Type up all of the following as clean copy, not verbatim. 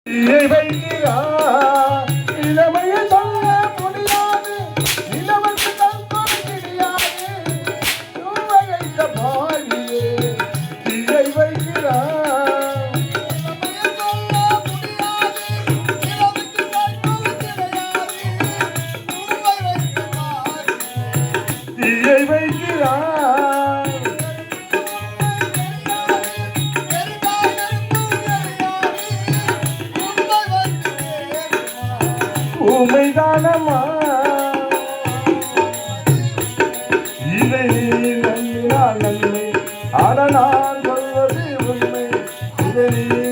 வைக்கிறார் இளமையை சொல்ல முடியாது இளவரசு தற்கொலை கிடையாது வைத்த பாடியே தீயை வைக்கிறார் தீயை வைக்கிறார் உமைதானமா இதை நம்பினால் நன்மை ஆனால் சொல்வது உண்மை இதை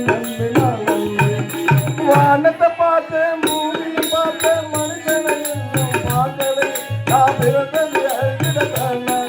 நம்பினால் நன்மை வானத்தை பார்த்தேன் பூமியை பார்த்தேன் மனுஷனை பார்த்ததை நான் பிறந்தது அழுகிடத்தான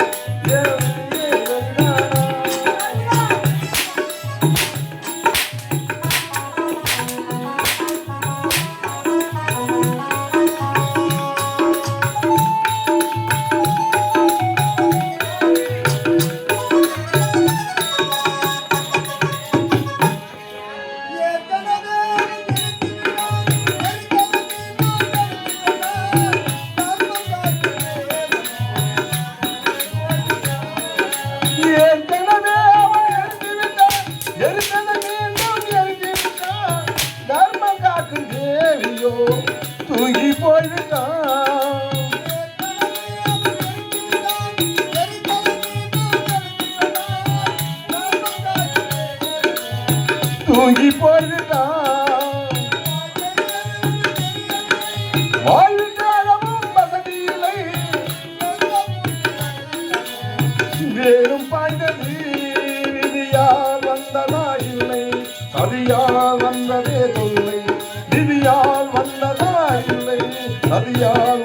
தூங்கி போயிருக்கான் தூங்கி போயிருக்கான் வாழ்ந்தாலும் வசதி இல்லை வேறும் பாய்ந்தது விதியால் வந்ததா இல்லை சதியால் வந்ததே தொல்லை விதியால் வந்ததா இல்லை சதியால்